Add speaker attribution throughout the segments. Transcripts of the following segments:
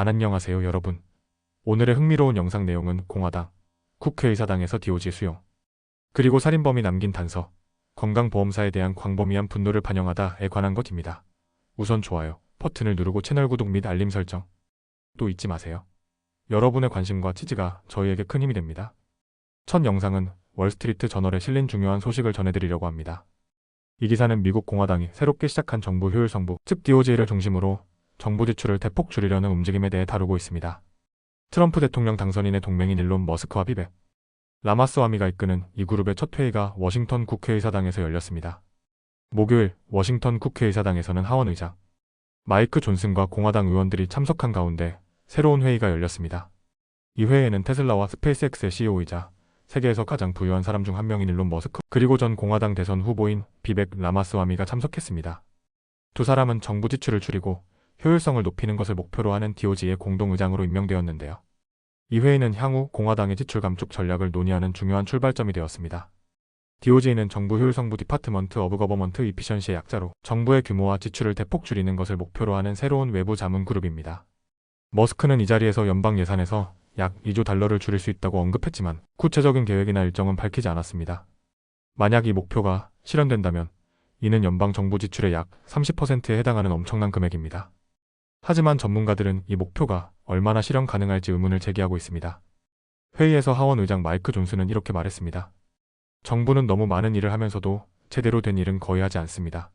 Speaker 1: 안녕하세요 여러분. 오늘의 흥미로운 영상 내용은 공화당, 국회의사당에서 DOJ 수용, 그리고 살인범이 남긴 단서, 건강보험사에 대한 광범위한 분노를 반영하다에 관한 것입니다. 우선 좋아요 버튼을 누르고 채널 구독 및 알림 설정 또 잊지 마세요. 여러분의 관심과 지지가 저희에게 큰 힘이 됩니다. 첫 영상은 월스트리트 저널에 실린 중요한 소식을 전해드리려고 합니다. 이 기사는 미국 공화당이 새롭게 시작한 정부 효율성부, 즉 DOJ를 중심으로 정부 지출을 대폭 줄이려는 움직임에 대해 다루고 있습니다. 트럼프 대통령 당선인의 동맹인 일론 머스크와 비백 라마스와미가 이끄는 이 그룹의 첫 회의가 워싱턴 국회의사당에서 열렸습니다. 목요일 워싱턴 국회의사당에서는 하원 의장 마이크 존슨과 공화당 의원들이 참석한 가운데 새로운 회의가 열렸습니다. 이 회의에는 테슬라와 스페이스X의 CEO이자 세계에서 가장 부유한 사람 중 한 명인 일론 머스크, 그리고 전 공화당 대선 후보인 비백 라마스와미가 참석했습니다. 두 사람은 정부 지출을 줄이고 효율성을 높이는 것을 목표로 하는 DOJ의 공동의장으로 임명되었는데요. 이 회의는 향후 공화당의 지출 감축 전략을 논의하는 중요한 출발점이 되었습니다. DOJ는 정부 효율성부 디파트먼트 오브 거버먼트 이피션시의 약자로 정부의 규모와 지출을 대폭 줄이는 것을 목표로 하는 새로운 외부 자문 그룹입니다. 머스크는 이 자리에서 연방 예산에서 약 2조 달러를 줄일 수 있다고 언급했지만 구체적인 계획이나 일정은 밝히지 않았습니다. 만약 이 목표가 실현된다면 이는 연방 정부 지출의 약 30%에 해당하는 엄청난 금액입니다. 하지만 전문가들은 이 목표가 얼마나 실현 가능할지 의문을 제기하고 있습니다. 회의에서 하원 의장 마이크 존슨은 이렇게 말했습니다. 정부는 너무 많은 일을 하면서도 제대로 된 일은 거의 하지 않습니다.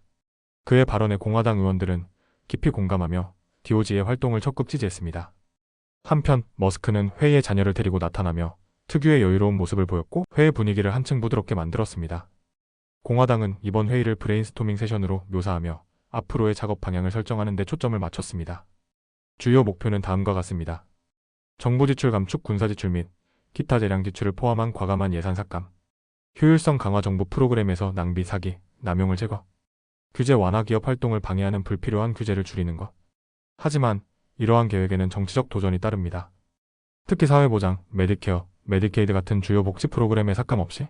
Speaker 1: 그의 발언에 공화당 의원들은 깊이 공감하며 DOJ의 활동을 적극 지지했습니다. 한편 머스크는 회의에 자녀를 데리고 나타나며 특유의 여유로운 모습을 보였고 회의 분위기를 한층 부드럽게 만들었습니다. 공화당은 이번 회의를 브레인스토밍 세션으로 묘사하며 앞으로의 작업 방향을 설정하는 데 초점을 맞췄습니다. 주요 목표는 다음과 같습니다. 정부 지출 감축, 군사 지출 및 기타 재량 지출을 포함한 과감한 예산 삭감, 효율성 강화, 정부 프로그램에서 낭비, 사기, 남용을 제거, 규제 완화, 기업 활동을 방해하는 불필요한 규제를 줄이는 것. 하지만 이러한 계획에는 정치적 도전이 따릅니다. 특히 사회보장, 메디케어, 메디케이드 같은 주요 복지 프로그램의 삭감 없이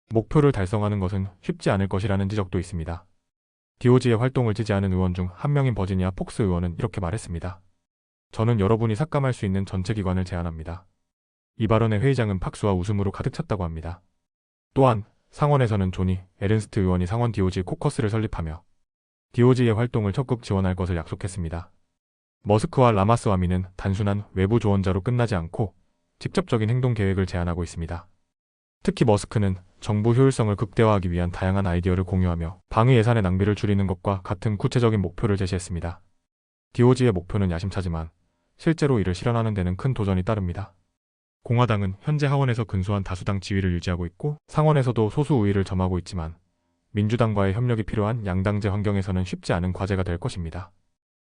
Speaker 1: 목표를 달성하는 것은 쉽지 않을 것이라는 지적도 있습니다. DOJ의 활동을 지지하는 의원 중 한 명인 버지니아 폭스 의원은 이렇게 말했습니다. 저는 여러분이 삭감할 수 있는 전체 기관을 제안합니다. 이 발언에 회의장은 박수와 웃음으로 가득 찼다고 합니다. 또한 상원에서는 조니 에른스트 의원이 상원 DOJ 코커스를 설립하며 DOJ의 활동을 적극 지원할 것을 약속했습니다. 머스크와 라마스와미는 단순한 외부 조언자로 끝나지 않고 직접적인 행동 계획을 제안하고 있습니다. 특히 머스크는 정부 효율성을 극대화하기 위한 다양한 아이디어를 공유하며 방위 예산의 낭비를 줄이는 것과 같은 구체적인 목표를 제시했습니다. DOJ의 목표는 야심차지만 실제로 이를 실현하는 데는 큰 도전이 따릅니다. 공화당은 현재 하원에서 근소한 다수당 지위를 유지하고 있고 상원에서도 소수 우위를 점하고 있지만 민주당과의 협력이 필요한 양당제 환경에서는 쉽지 않은 과제가 될 것입니다.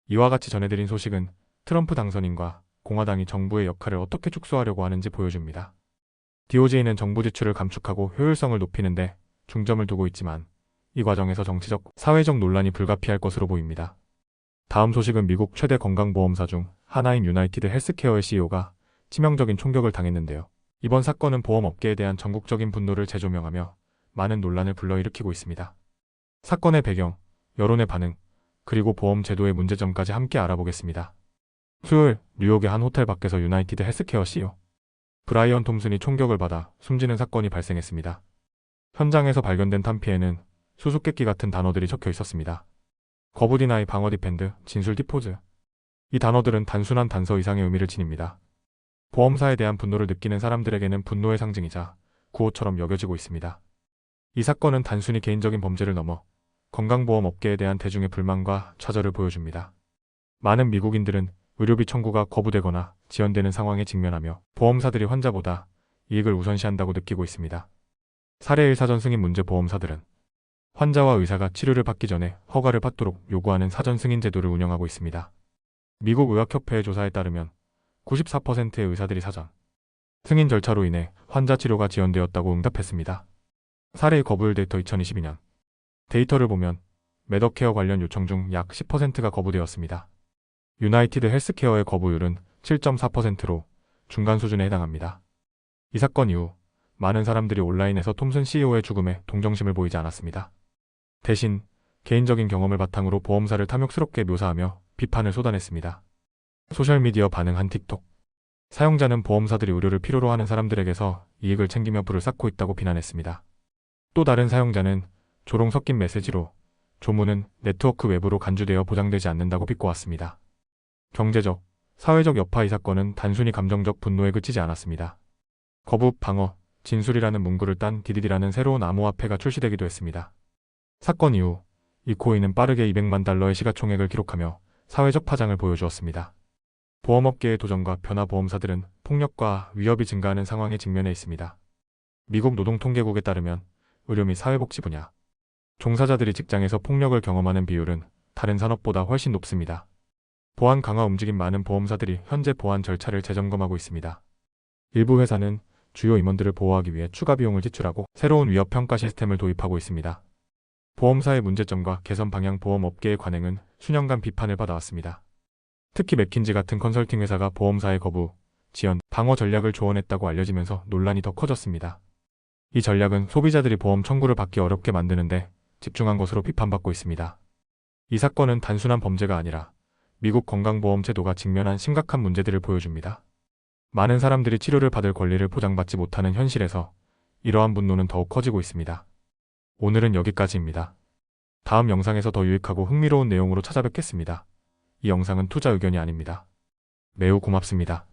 Speaker 1: 이와 같이 전해드린 소식은 트럼프 당선인과 공화당이 정부의 역할을 어떻게 축소하려고 하는지 보여줍니다. DOJ는 정부 지출을 감축하고 효율성을 높이는데 중점을 두고 있지만 이 과정에서 정치적, 사회적 논란이 불가피할 것으로 보입니다. 다음 소식은 미국 최대 건강보험사 중 하나인 유나이티드 헬스케어의 CEO가 치명적인 총격을 당했는데요. 이번 사건은 보험업계에 대한 전국적인 분노를 재조명하며 많은 논란을 불러일으키고 있습니다. 사건의 배경, 여론의 반응, 그리고 보험 제도의 문제점까지 함께 알아보겠습니다. 수요일 뉴욕의 한 호텔 밖에서 유나이티드 헬스케어 CEO 브라이언 톰슨이 총격을 받아 숨지는 사건이 발생했습니다. 현장에서 발견된 탄피에는 수수께끼 같은 단어들이 적혀 있었습니다. 거부 디나이, 방어 디펜드, 진술 디포즈. 이 단어들은 단순한 단서 이상의 의미를 지닙니다. 보험사에 대한 분노를 느끼는 사람들에게는 분노의 상징이자 구호처럼 여겨지고 있습니다. 이 사건은 단순히 개인적인 범죄를 넘어 건강보험 업계에 대한 대중의 불만과 좌절을 보여줍니다. 많은 미국인들은 의료비 청구가 거부되거나 지연되는 상황에 직면하며 보험사들이 환자보다 이익을 우선시한다고 느끼고 있습니다. 사례 1 사전 승인 문제. 보험사들은 환자와 의사가 치료를 받기 전에 허가를 받도록 요구하는 사전 승인 제도를 운영하고 있습니다. 미국 의학협회의 조사에 따르면 94%의 의사들이 사전 승인 절차로 인해 환자 치료가 지연되었다고 응답했습니다. 사례 2 거부율 데이터 2022년 데이터를 보면 메더케어 관련 요청 중 약 10%가 거부되었습니다. 유나이티드 헬스케어의 거부율은 7.4%로 중간 수준에 해당합니다. 이 사건 이후 많은 사람들이 온라인에서 톰슨 CEO의 죽음에 동정심을 보이지 않았습니다. 대신 개인적인 경험을 바탕으로 보험사를 탐욕스럽게 묘사하며 비판을 쏟아냈습니다. 소셜미디어 반응한 틱톡. 사용자는 보험사들이 의료를 필요로 하는 사람들에게서 이익을 챙기며 부를 쌓고 있다고 비난했습니다. 또 다른 사용자는 조롱 섞인 메시지로 조문은 네트워크 외부로 간주되어 보장되지 않는다고 비꼬았습니다. 경제적, 사회적 여파. 이 사건은 단순히 감정적 분노에 그치지 않았습니다. 거부, 방어, 진술이라는 문구를 딴 디디디라는 새로운 암호화폐가 출시되기도 했습니다. 사건 이후 이 코인은 빠르게 $200만 달러의 시가총액을 기록하며 사회적 파장을 보여주었습니다. 보험업계의 도전과 변화. 보험사들은 폭력과 위협이 증가하는 상황에 직면해 있습니다. 미국 노동통계국에 따르면 의료 및 사회복지 분야 종사자들이 직장에서 폭력을 경험하는 비율은 다른 산업보다 훨씬 높습니다. 보안 강화 움직임. 많은 보험사들이 현재 보안 절차를 재점검하고 있습니다. 일부 회사는 주요 임원들을 보호하기 위해 추가 비용을 지출하고 새로운 위협 평가 시스템을 도입하고 있습니다. 보험사의 문제점과 개선 방향. 보험업계의 관행은 수년간 비판을 받아왔습니다. 특히 맥킨지 같은 컨설팅 회사가 보험사의 거부, 지연, 방어 전략을 조언했다고 알려지면서 논란이 더 커졌습니다. 이 전략은 소비자들이 보험 청구를 받기 어렵게 만드는데 집중한 것으로 비판받고 있습니다. 이 사건은 단순한 범죄가 아니라 미국 건강보험 제도가 직면한 심각한 문제들을 보여줍니다. 많은 사람들이 치료를 받을 권리를 보장받지 못하는 현실에서 이러한 분노는 더욱 커지고 있습니다. 오늘은 여기까지입니다. 다음 영상에서 더 유익하고 흥미로운 내용으로 찾아뵙겠습니다. 이 영상은 투자 의견이 아닙니다. 매우 고맙습니다.